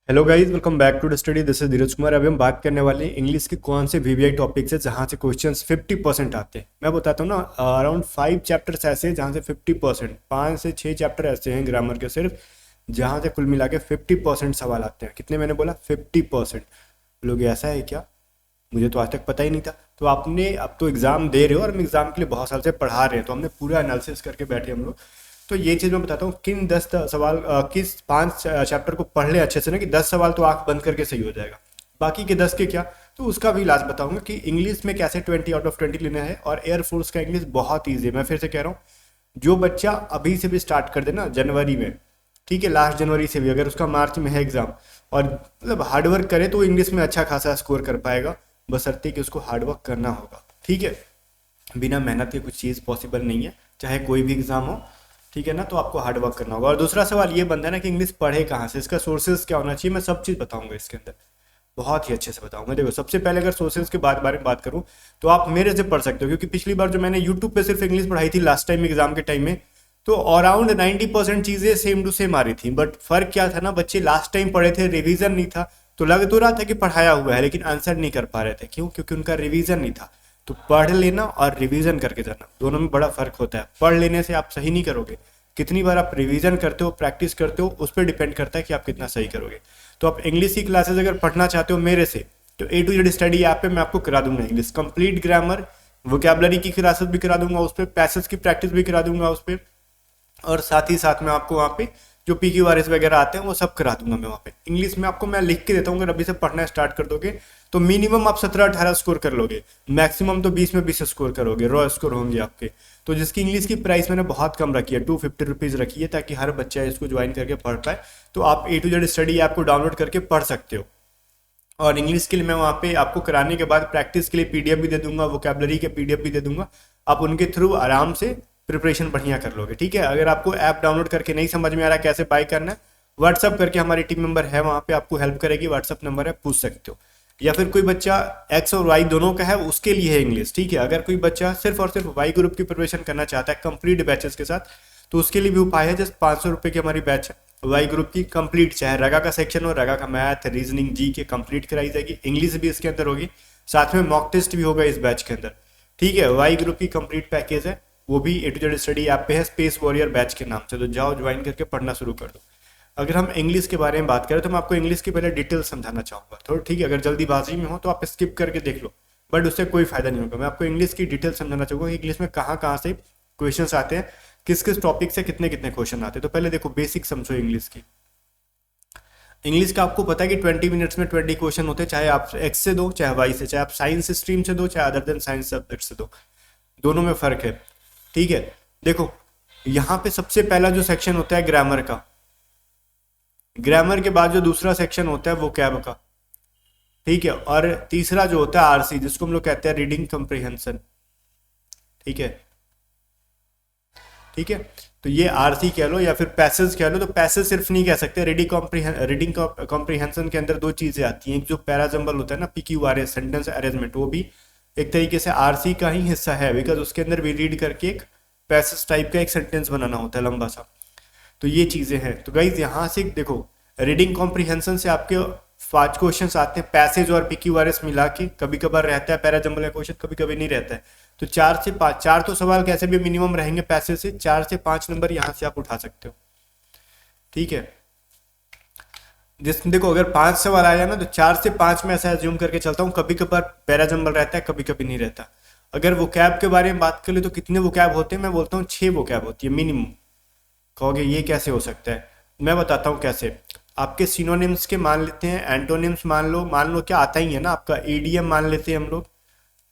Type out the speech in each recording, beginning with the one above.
Hello guys, welcome back to the study. This is Dheeraj Kumar. अभी हम बात करने वाले हैं इंग्लिश के कौन से वीवीआई टॉपिक्स है जहाँ से क्वेश्चंस 50% आते हैं। मैं बताता हूँ ना, अराउंड 5 चैप्टर्स ऐसे हैं जहाँ से 50%, 5 से 6 चैप्टर ऐसे हैं ग्रामर के सिर्फ, जहाँ से कुल मिला के 50% सवाल आते हैं। कितने मैंने बोला? 50%। लोग ऐसा है क्या? मुझे तो आज तक पता ही नहीं था। तो आपने अब तो एग्ज़ाम दे रहे हो और हम एग्ज़ाम के लिए बहुत साल से पढ़ा रहे हैं, तो हमने पूरा एनालिसिस करके बैठे हम लोग। तो ये चीज़ मैं बताता हूँ, किन 10 सवाल किस 5 चैप्टर को पढ़ ले अच्छे से ना, कि 10 सवाल तो आंख बंद करके सही हो जाएगा, बाकी के 10 के क्या, तो उसका भी इलाज बताऊंगा कि इंग्लिश में कैसे 20 आउट ऑफ 20 लेना है। और एयरफोर्स का इंग्लिश बहुत ईजी है। मैं फिर से कह रहा हूँ, जो बच्चा अभी से भी स्टार्ट कर देना जनवरी में, ठीक है, लास्ट जनवरी से भी, अगर उसका मार्च में है एग्जाम और मतलब हार्डवर्क करे तो इंग्लिश में अच्छा खासा स्कोर कर पाएगा, बशर्ते कि उसको हार्डवर्क करना होगा। ठीक है, बिना मेहनत के कुछ चीज़ पॉसिबल नहीं है, चाहे कोई भी एग्जाम हो। ठीक है ना, तो आपको हार्ड वर्क करना होगा। और दूसरा सवाल ये बनता है ना कि इंग्लिश पढ़े कहाँ से, इसका सोर्सेज क्या होना चाहिए। मैं सब चीज़ बताऊंगा इसके अंदर, बहुत ही अच्छे से बताऊंगा। देखो, सबसे पहले अगर सोर्सेज के बारे में बात करूँ तो आप मेरे से पढ़ सकते हो, क्योंकि पिछली बार जो मैंने यूट्यूब पे सिर्फ इंग्लिश पढ़ाई थी लास्ट टाइम एग्जाम के टाइम में, तो अराउंड 90% चीज़ें सेम टू सेम आ रही थी। बट फर्क क्या था ना, बच्चे लास्ट टाइम पढ़े थे, रिवीजन नहीं था, तो लग तो रहा था कि पढ़ाया हुआ है लेकिन आंसर नहीं कर पा रहे थे। क्यों? क्योंकि उनका रिवीजन नहीं था। तो पढ़ लेना और रिवीजन करके जाना, दोनों में बड़ा फर्क होता है। पढ़ लेने से आप सही नहीं करोगे, कितनी बार आप रिवीजन करते हो, प्रैक्टिस करते हो, उस पर डिपेंड करता है कि आप कितना सही करोगे। तो आप इंग्लिश की क्लासेस अगर पढ़ना चाहते हो मेरे से, तो ए टू जेड स्टडी ऐप पे मैं आपको करा दूंगा इंग्लिश कंप्लीट ग्रामर, वोकैबुलरी की क्लासेस भी करा दूंगा उस पर, पैसेज की प्रैक्टिस भी करा दूंगा उस पर, और साथ ही साथ में आपको वहाँ पे जो PQRS वगैरह आते हैं वो सब करा दूंगा मैं वहाँ पे। इंग्लिश में आपको मैं लिख के देता हूँ, अगर अभी से पढ़ना स्टार्ट कर दोगे तो मिनिमम आप 17-18 स्कोर कर लोगे, मैक्सिमम तो 20 में 20 स्कोर करोगे, रॉ स्कोर होंगे आपके। तो जिसकी इंग्लिश की प्राइस मैंने बहुत कम रखी है, 250 रुपीज़ रखी है, ताकि हर बच्चा इसको ज्वाइन करके पढ़ पाए। तो आप ए टू जेड स्टडी ऐप को डाउनलोड करके पढ़ सकते हो। और इंग्लिश के लिए मैं वहाँ पे आपको कराने के बाद प्रैक्टिस के लिए PDF भी दे दूंगा, वोकैबुलरी के PDF भी दे दूंगा। आप उनके थ्रू आराम से प्रिपरेशन बढ़िया कर लोगे। ठीक है, अगर आपको ऐप डाउनलोड करके नहीं समझ में आ रहा कैसे बाय करना है, व्हाट्सअप करके हमारी टीम मेंबर है वहाँ पे, आपको हेल्प करेगी, व्हाट्सअप नंबर है, पूछ सकते हो। या फिर कोई बच्चा एक्स और वाई दोनों का है, उसके लिए है इंग्लिश। ठीक है, अगर कोई बच्चा सिर्फ और सिर्फ वाई ग्रुप की प्रिपरेशन करना चाहता है कंप्लीट बैचेस के साथ, तो उसके लिए भी उपाय है। जस्ट 500 रुपये की हमारी बैच है वाई ग्रुप की कंप्लीट, चाहे रगा का सेक्शन हो, रगा का मैथ, रीजनिंग, जी के कंप्लीट कराई जाएगी, इंग्लिश भी इसके अंदर होगी, साथ में मॉक टेस्ट भी होगा इस बैच के अंदर। ठीक है, वाई ग्रुप की कंप्लीट पैकेज है, वो भी ए टू जेड स्टडी ऐप पे है, स्पेस वॉरियर बैच के नाम से। तो जाओ ज्वाइन करके पढ़ना शुरू कर दो। अगर हम इंग्लिश के बारे में बात करें तो मैं आपको इंग्लिश की पहले डिटेल समझाना चाहूँगा थोड़ा। ठीक है, अगर जल्दीबाजी में हो तो आप स्किप करके देख लो, बट उससे कोई फायदा नहीं होगा। मैं आपको इंग्लिश की डिटेल समझाना चाहूँगा कि इंग्लिश में कहाँ कहाँ से क्वेश्चंस आते हैं, किस किस टॉपिक से कितने कितने क्वेश्चन आते हैं। तो पहले देखो, बेसिक समझो इंग्लिश की। इंग्लिश का आपको पता है कि 20 मिनट्स में 20 क्वेश्चन होते हैं, चाहे आप एक्स से दो चाहे वाई से, चाहे आप साइंस स्ट्रीम से दो चाहे अदर देन साइंस सब्जेक्ट से दो, दोनों में फर्क है। ठीक है, देखो यहाँ पे सबसे पहला जो सेक्शन होता है ग्रामर का, ग्रामर के बाद जो दूसरा सेक्शन होता है वो कैब का। ठीक है, और तीसरा जो होता है RC, जिसको हम लोग कहते हैं रीडिंग कॉम्प्रिहेंशन। ठीक है, ठीक है, तो ये RC कह लो या फिर पैसेज कह लो। तो पैसेज सिर्फ नहीं कह सकते, रीडिंग कॉम्प्रिहेंशन के अंदर दो चीजें आती हैं, एक जो पैराजम्बल होता है ना, PQRS, सेंटेंस अरेंजमेंट, वो भी एक तरीके से RC का ही हिस्सा है, बिकॉज उसके अंदर भी रीड करके एक पैसेज टाइप का एक सेंटेंस बनाना होता है लंबा सा। तो ये चीजें हैं। तो गाइज यहाँ से देखो, रीडिंग कॉम्प्रिहेंशन से आपके 5 क्वेश्चन आते हैं, पैसेज और PQRS मिला के। कभी कभार रहता है पैराजम्बल का क्वेश्चन, कभी कभी नहीं रहता है। तो 4 से 5, 4 तो सवाल कैसे भी मिनिमम रहेंगे पैसेज से, 4 से 5 नंबर यहाँ से आप उठा सकते हो। ठीक है, जिसमें देखो अगर 5 सवाल आया ना, तो 4 से 5 में ऐसा एज्यूम करके चलता हूँ, कभी कभार पैराजम्बल रहता है, कभी कभी नहीं रहता। अगर वो कैब के बारे में बात कर ले तो कितने वो कैब होते हैं, मैं बोलता हूँ 6 वो कैब होती है मिनिमम। कहोगे ये कैसे हो सकता है, मैं बताता हूँ कैसे। आपके सिनोनिम्स के मान लेते हैं, एंटोनिम्स मान लो क्या आता ही है ना आपका, ईडीएम मान लेते हैं हम लोग,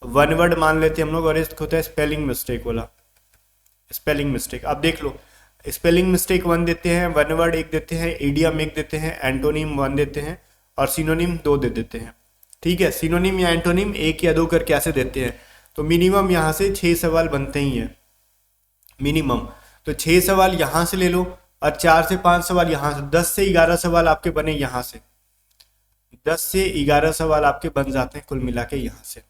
वन वर्ड मान लेते हैं हम लोग, और एक होता है स्पेलिंग मिस्टेक वाला। स्पेलिंग मिस्टेक आप देख लो, स्पेलिंग मिस्टेक 1 देते हैं, वन वर्ड 1 देते हैं, ईडीएम 1 देते हैं, एंटोनिम 1 देते हैं, और सिनोनिम 2 दे देते हैं। ठीक है, सिनोनिम या एंटोनिम 1 या 2 करके ऐसे देते हैं। तो मिनिमम यहाँ से 6 सवाल बनते ही हैं मिनिमम। तो 6 सवाल यहाँ से ले लो, और 4 से 5 सवाल यहाँ से, 10 से 11 सवाल आपके बने यहाँ से, 10 से 11 सवाल आपके बन जाते हैं कुल मिला के यहाँ से।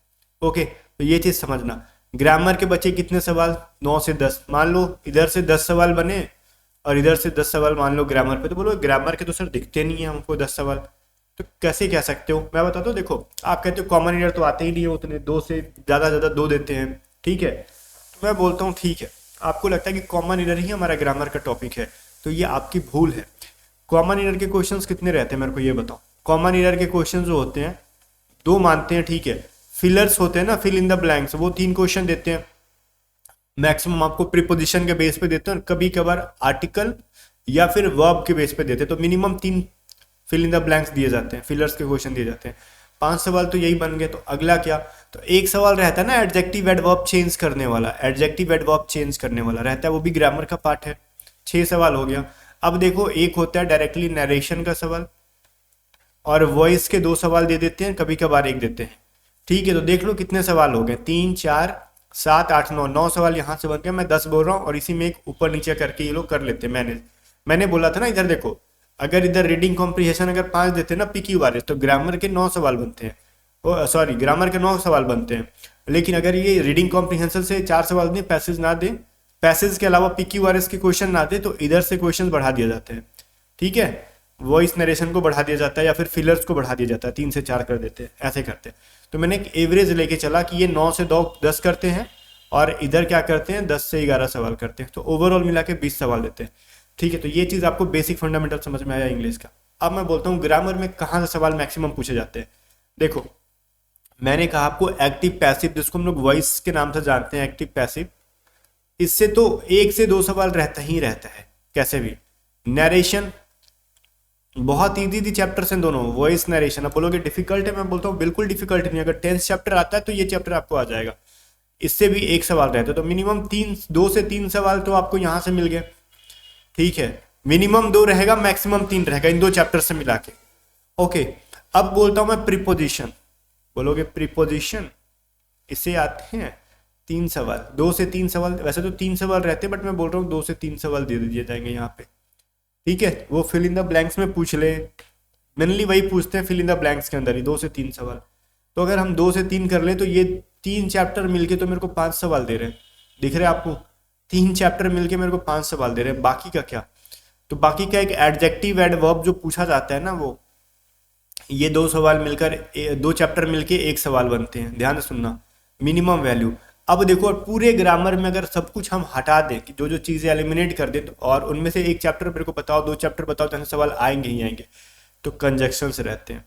ओके, तो ये चीज समझना। ग्रामर के बचे कितने सवाल, 9 से 10। मान लो इधर से 10 सवाल बने और इधर से 10 सवाल मान लो ग्रामर पे, तो बोलो ग्रामर के तो सर दिखते नहीं है हमको 10 सवाल, तो कैसे कह सकते हो, मैं बताता हूँ। देखो आप कहते हो कॉमन ईयर तो आते ही नहीं है उतने, दो से ज़्यादा दो देते हैं, ठीक है। तो मैं बोलता हूँ ठीक है, आपको लगता है कि कॉमन ईयर ही हमारा ग्रामर का टॉपिक है, तो ये आपकी भूल है। कॉमन ईयर के क्वेश्चंस कितने रहते हैं मेरे को ये बताओ। कॉमन ईयर के क्वेश्चन जो होते हैं दो मानते हैं, ठीक है। फिलर्स होते हैं ना, फिल इन द ब्लैंक्स, वो 3 क्वेश्चन देते हैं मैक्सिमम, आपको प्रीपोजिशन के बेस पे देते हैं, कभी कभार आर्टिकल या फिर वर्ब के बेस पे देते हैं। तो minimum 3 fill in the blanks दिए जाते हैं, फिलर्स के क्वेश्चन दिए जाते हैं। 5 सवाल तो यही बन गए। तो अगला क्या, तो एक सवाल रहता है ना एडजेक्टिव एडवर्ब चेंज करने वाला, एडजेक्टिव एडवर्ब चेंज करने वाला रहता है, वो भी ग्रामर का पार्ट है। 6 सवाल हो गया। अब देखो एक होता है डायरेक्टली नरेशन का सवाल, और वॉइस के 2 सवाल दे देते हैं, कभी कभार एक देते हैं, ठीक है। तो देख लो कितने सवाल हो गए, 3 4 7 8 9, 9 सवाल यहाँ से बन गया। मैं 10 बोल रहा हूँ और इसी में एक ऊपर नीचे करके ये लोग कर लेते हैं। मैंने बोला था ना, इधर देखो, अगर इधर रीडिंग कॉम्प्रिहेंशन अगर 5 देते ना PQ तो ग्रामर के 9 सवाल बनते हैं, ओ सॉरी ग्रामर के 9 सवाल बनते हैं। लेकिन अगर ये रीडिंग कॉम्प्रिहेंशन से 4 सवाल दें, पैसेज ना दे, पैसेज के अलावा PQ के क्वेश्चन ना दे, तो इधर से क्वेश्चन बढ़ा दिया जाते हैं, ठीक है। वॉइस नरेशन को बढ़ा दिया जाता है या फिर फिलर्स को बढ़ा दिया जाता है, 3 से 4 कर देते हैं, ऐसे करते हैं। तो मैंने एक एवरेज लेके चला कि ये 9 से 10 करते हैं, और इधर क्या करते हैं 10 से 11 सवाल करते हैं, तो ओवरऑल मिला के 20 सवाल देते हैं, ठीक है। तो ये चीज़ आपको बेसिक फंडामेंटल समझ में आया इंग्लिश का। अब मैं बोलता हूँ ग्रामर में कहाँ से सवाल मैक्सिमम पूछे जाते हैं। देखो मैंने कहा आपको एक्टिव पैसिव, जिसको हम लोग वॉइस के नाम से जानते हैं, एक्टिव पैसिव, इससे तो 1 से 2 सवाल रहता ही रहता है कैसे भी। नरेशन बहुत ईजी थी चैप्टर से दोनों, वॉइस नरेशन। अब बोलोगे डिफिकल्ट है, मैं बोलता हूँ बिल्कुल डिफिकल्ट नहीं। अगर 10th चैप्टर आता है तो ये चैप्टर आपको आ जाएगा, इससे भी 1 सवाल रहता है। तो मिनिमम 2 से 3 सवाल तो आपको यहाँ से मिल गए, ठीक है। मिनिमम 2 रहेगा, मैक्सिमम 3 रहेगा इन 2 चैप्टर से मिला के, ओके। अब बोलता हूँ मैं प्रीपोजिशन, बोलोगे प्रीपोजिशन, इससे आते हैं 3 सवाल, 2 से 3 सवाल। वैसे तो 3 सवाल रहते हैं, बट मैं बोल रहा हूँ 2 से 3 सवाल दे दिए जाएंगे यहाँ पे, ठीक है। वो फिल इन द ब्लैंक्स में पूछ ले, मेनली वही पूछते हैं फिल इन द ब्लैंक्स के अंदर ही, 2 से 3 सवाल। तो अगर हम 2 से 3 कर ले, तो ये 3 चैप्टर मिलके तो मेरे को 5 सवाल दे रहे हैं, दिख रहे हैं आपको। 3 चैप्टर मिलके मेरे को 5 सवाल दे रहे हैं। बाकी का क्या, तो बाकी का एक एडजेक्टिव एडवर्ब जो पूछा जाता है ना, वो ये 2 सवाल मिलकर 2 चैप्टर मिलके 1 सवाल बनते हैं, ध्यान से सुनना, मिनिमम वैल्यू। अब देखो पूरे ग्रामर में अगर सब कुछ हम हटा दें, कि जो जो चीज़ें एलिमिनेट कर दें, तो और उनमें से 1 चैप्टर मेरे को बताओ, 2 चैप्टर बताओ, तो सवाल आएंगे ही आएंगे। तो कंजक्शंस रहते हैं,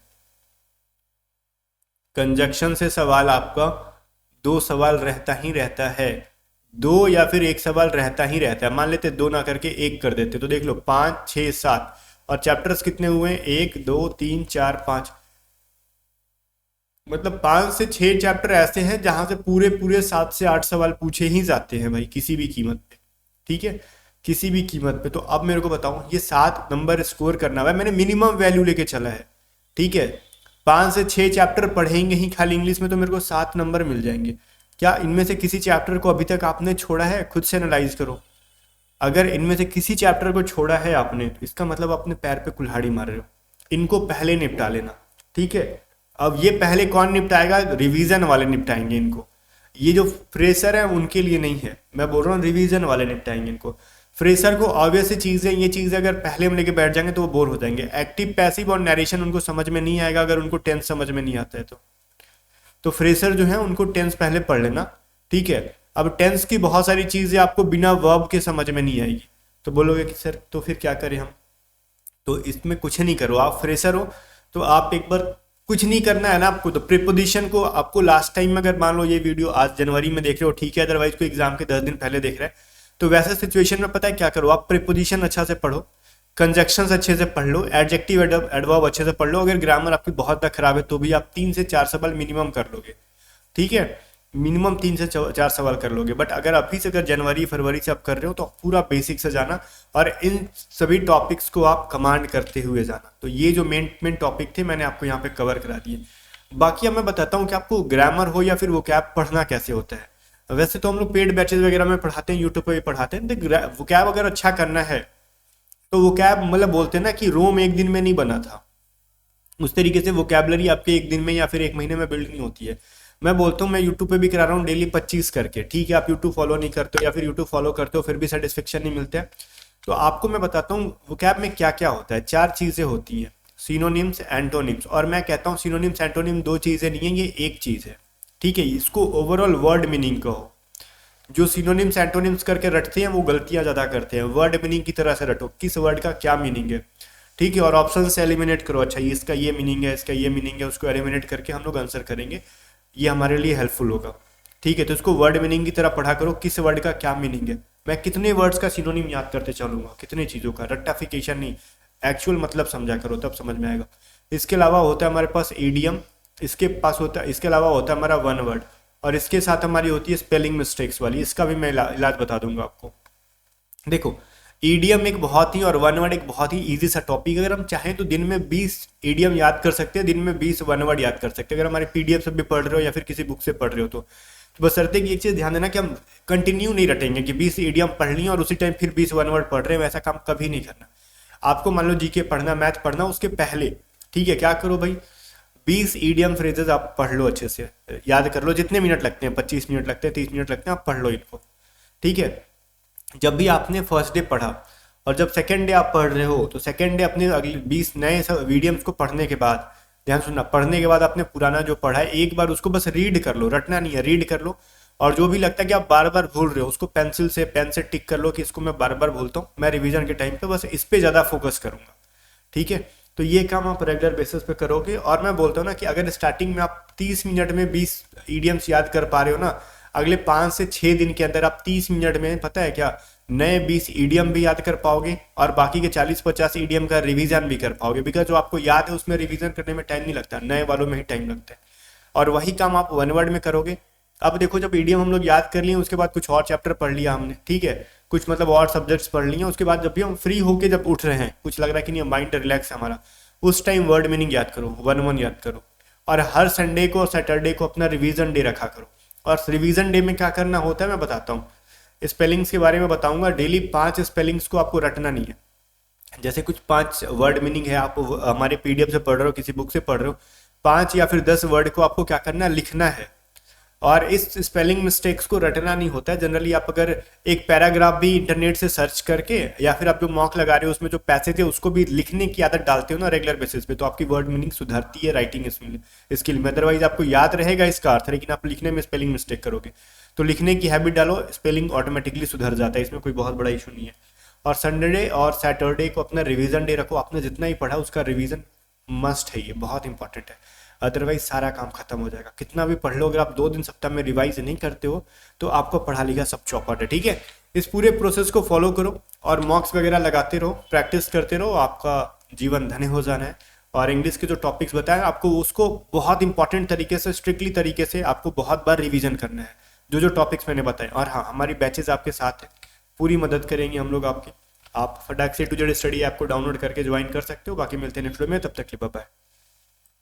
कंजक्शन से सवाल आपका 2 सवाल रहता ही रहता है, 2 या फिर 1 सवाल रहता ही रहता है। मान लेते 2 ना करके 1 कर देते, तो देख लो 5 6 7, और चैप्टर्स कितने हुए, 1 2 3 4 5, मतलब 5 से 6 चैप्टर ऐसे हैं जहां से पूरे पूरे 7 से 8 सवाल पूछे ही जाते हैं भाई, किसी भी कीमत पे, ठीक है, किसी भी कीमत पे। तो अब मेरे को बताओ, ये 7 नंबर स्कोर करना है, मैंने मिनिमम वैल्यू लेके चला है, ठीक है। 5 से 6 चैप्टर पढ़ेंगे ही खाली इंग्लिश में, तो मेरे को 7 नंबर मिल जाएंगे। क्या इनमें से किसी चैप्टर को अभी तक आपने छोड़ा है, खुद से एनालाइज करो। अगर इनमें से किसी चैप्टर को छोड़ा है आपने, तो इसका मतलब अपने पैर पे कुल्हाड़ी मार रहे हो। इनको पहले निपटा लेना, ठीक है। अब ये पहले कौन निपटाएगा, रिवीजन वाले निपटाएंगे इनको। ये जो फ्रेशर है उनके लिए नहीं है, मैं बोल रहा हूँ रिवीजन वाले निपटाएंगे इनको। फ्रेशर को ऑब्वियस चीज़ है, ये चीज़ें अगर पहले हम लेके बैठ जाएंगे तो वो बोर हो जाएंगे। एक्टिव पैसिव और नरेशन उनको समझ में नहीं आएगा, अगर उनको टेंस समझ में नहीं आता है तो फ्रेशर जो है उनको टेंस पहले पढ़ लेना, ठीक है। अब टेंस की बहुत सारी चीज़ें आपको बिना वर्ब के समझ में नहीं आएगी, तो बोलोगे कि सर तो फिर क्या करें हम। तो इसमें कुछ नहीं करो, आप फ्रेशर हो तो आप एक बार, कुछ नहीं करना है ना आपको। तो प्रीपोजिशन को आपको लास्ट टाइम में, अगर मान लो ये वीडियो आज जनवरी में देख रहे हो, ठीक है, अदरवाइज को एग्जाम के 10 दिन पहले देख रहे हैं, तो वैसे सिचुएशन में पता है क्या करो, आप प्रीपोजिशन अच्छा से पढ़ो, कंजक्शंस अच्छे से पढ़ लो, एडजेक्टिव एडवर्ब अच्छे से पढ़ लो। अगर ग्रामर आपकी बहुत तक खराब है तो भी आप 3 से 4 सवाल मिनिमम कर लोगे, ठीक है, मिनिमम 3 से 4 सवाल कर लोगे। बट अगर अभी से, अगर जनवरी फरवरी से आप कर रहे हो, तो पूरा बेसिक से जाना और इन सभी टॉपिक्स को आप कमांड करते हुए जाना। तो ये जो मेन टॉपिक थे मैंने आपको यहाँ पे कवर करा दिए। बाकी अब मैं बताता हूँ कि आपको ग्रामर हो या फिर वोकैब पढ़ना कैसे होता है। वैसे तो हम लोग पेड बैचेस वगैरह में पढ़ाते हैं, यूट्यूब पे भी पढ़ाते हैं। तो वोकैब अगर अच्छा करना है तो वोकैब, मतलब बोलते हैं ना कि रोम एक दिन में नहीं बना था, उस तरीके से वोकैबलरी आपके एक दिन में या फिर एक महीने में बिल्ड नहीं होती है। मैं बोलता हूँ, मैं यूट्यूब पे भी करा रहा हूँ डेली 25 करके, ठीक है। आप यूट्यूब फॉलो नहीं करते हो या फिर यूट्यूब फॉलो करते हो फिर भी सेटिस्फेक्शन नहीं मिलता है, तो आपको मैं बताता हूँ वोकैब में क्या क्या होता है। 4 चीज़ें होती हैं। सिनोनिम्स एंटोनिम्स, और मैं कहता हूँ सिनोनिम्स एंटोनिम दो चीज़ें नहीं है, ये एक चीज़ है, ठीक है। इसको ओवरऑल वर्ड मीनिंग कहो। जो सिनोनिम्स एंटोनिम्स करके रटते हैं वो गलतियां ज़्यादा करते हैं, वर्ड मीनिंग की तरह से रटो, किस वर्ड का क्या मीनिंग है, ठीक है। और ऑप्शन से एलिमिनेट करो, अच्छा ये इसका ये मीनिंग है, इसका ये मीनिंग है, उसको एलिमिनेट करके हम लोग आंसर करेंगे, ये हमारे लिए हेल्पफुल होगा, ठीक है। तो इसको वर्ड मीनिंग की तरह पढ़ा करो, किस वर्ड का क्या मीनिंग है, मैं कितने वर्ड्स का सिनोनिम याद करते चलूंगा, कितने चीज़ों का, रट्टाफिकेशन नहीं, एक्चुअल मतलब समझा करो, तब समझ में आएगा। इसके अलावा होता है हमारे पास ईडियम, इसके पास होता है, इसके अलावा होता है हमारा वन वर्ड, और इसके साथ हमारी होती है स्पेलिंग मिस्टेक्स वाली, इसका भी मैं इलाज बता दूंगा आपको। देखो, ईडियम एक बहुत ही और वन वर्ड एक बहुत ही इजी सा टॉपिक, अगर हम चाहें तो दिन में 20 ईडियम याद कर सकते हैं, दिन में 20 वन वर्ड याद कर सकते हैं, अगर हमारे पीडीएफ से भी पढ़ रहे हो या फिर किसी बुक से पढ़ रहे हो तो बशर्ते कि एक चीज़ ध्यान देना कि हम कंटिन्यू नहीं रटेंगे कि 20 ईडियम पढ़ लिए और उसी टाइम फिर 20 वन वर्ड पढ़ रहे हैं, वैसा काम कभी नहीं करना। आपको मान लो जीके पढ़ना, मैथ पढ़ना, उसके पहले ठीक है क्या करो भाई, 20 ईडियम फ्रेजेस आप पढ़ लो, अच्छे से याद कर लो, जितने मिनट लगते हैं, 25 मिनट लगते हैं, 30 मिनट लगते हैं, आप पढ़ लो इनको, ठीक है। जब भी आपने फर्स्ट डे पढ़ा और जब सेकेंड डे आप पढ़ रहे हो, तो सेकेंड डे अपने अगले 20 नए वीडियम्स को पढ़ने के बाद, ध्यान सुनना, पढ़ने के बाद आपने पुराना जो पढ़ा है एक बार उसको बस रीड कर लो, रटना नहीं है, रीड कर लो। और जो भी लगता है कि आप बार बार भूल रहे हो उसको पेंसिल से, पेन से टिक कर लो कि इसको मैं बार बार भूलता हूँ, मैं रिवीजन के टाइम पे बस इस पे ज़्यादा फोकस करूंगा, ठीक है। तो ये काम आप रेगुलर बेसिस पे करोगे। और मैं बोलता हूँ ना कि अगर स्टार्टिंग में आप 30 मिनट में 20 ईडियम्स याद कर पा रहे हो ना, अगले 5 से 6 दिन के अंदर आप 30 मिनट में, पता है क्या, नए 20 ईडियम भी याद कर पाओगे और बाकी के 40-50 ईडियम का रिवीजन भी कर पाओगे, बिकॉज जो आपको याद है उसमें रिवीजन करने में टाइम नहीं लगता, नए वालों में ही टाइम लगता है। और वही काम आप वन वर्ड में करोगे। अब देखो, जब ईडियम हम लोग याद कर लिए उसके बाद कुछ और चैप्टर पढ़ लिया हमने, ठीक है, कुछ मतलब और सब्जेक्ट्स पढ़ लिए, उसके बाद जब भी हम फ्री होके जब उठ रहे हैं, कुछ लग रहा है कि नहीं माइंड रिलैक्स है हमारा, उस टाइम वर्ड मीनिंग याद करो, वन वन याद करो। और हर संडे को और सैटरडे को अपना रिवीजन डे रखा करो। और रिवीजन डे में क्या करना होता है मैं बताता हूँ, स्पेलिंग्स के बारे में बताऊंगा। डेली 5 स्पेलिंग्स को आपको रटना नहीं है, जैसे कुछ 5 वर्ड मीनिंग है, आप हमारे पीडीएफ से पढ़ रहे हो, किसी बुक से पढ़ रहे हो, 5 या फिर 10 वर्ड को आपको क्या करना है, लिखना है। और इस स्पेलिंग मिस्टेक्स को रटना नहीं होता है। जनरली आप अगर एक पैराग्राफ भी इंटरनेट से सर्च करके या फिर आप जो मॉक लगा रहे हो उसमें जो पैसेज है उसको भी लिखने की आदत डालते हो ना रेगुलर बेसिस पे, तो आपकी वर्ड मीनिंग सुधरती है राइटिंग स्किल में। अदरवाइज आपको याद रहेगा इसका अर्थ, लेकिन आप लिखने में स्पेलिंग मिस्टेक करोगे। तो लिखने की हैबिट डालो, स्पेलिंग ऑटोमेटिकली सुधर जाता है, इसमें कोई बहुत बड़ा इशू नहीं है। और संडे और सैटरडे को अपना रिवीजन डे रखो, आपने जितना ही पढ़ा उसका रिवीजन मस्ट है, ये बहुत इंपॉर्टेंट है। अदरवाइज सारा काम खत्म हो जाएगा, कितना भी पढ़ लो, अगर आप 2 दिन सप्ताह में रिवाइज नहीं करते हो तो आपको पढ़ा लिखा सब चौपट है, ठीक है। इस पूरे प्रोसेस को फॉलो करो और मॉक्स वगैरह लगाते रहो, प्रैक्टिस करते रहो, आपका जीवन धन्य हो जाना है। और इंग्लिश के जो टॉपिक्स बताए आपको उसको बहुत इंपॉर्टेंट तरीके से, स्ट्रिक्टली तरीके से आपको बहुत बार रिवीजन करना है, जो टॉपिक्स मैंने बताए। और हाँ, हमारी बैचेज आपके साथ है, पूरी मदद करेंगे हम लोग आपकी। आप फटाक से टू जेड स्टडी ऐप को डाउनलोड करके ज्वाइन कर सकते हो। बाकी मिलते हैं नेक्स्ट वीडियो में, तब तक के लिए बाय बाय।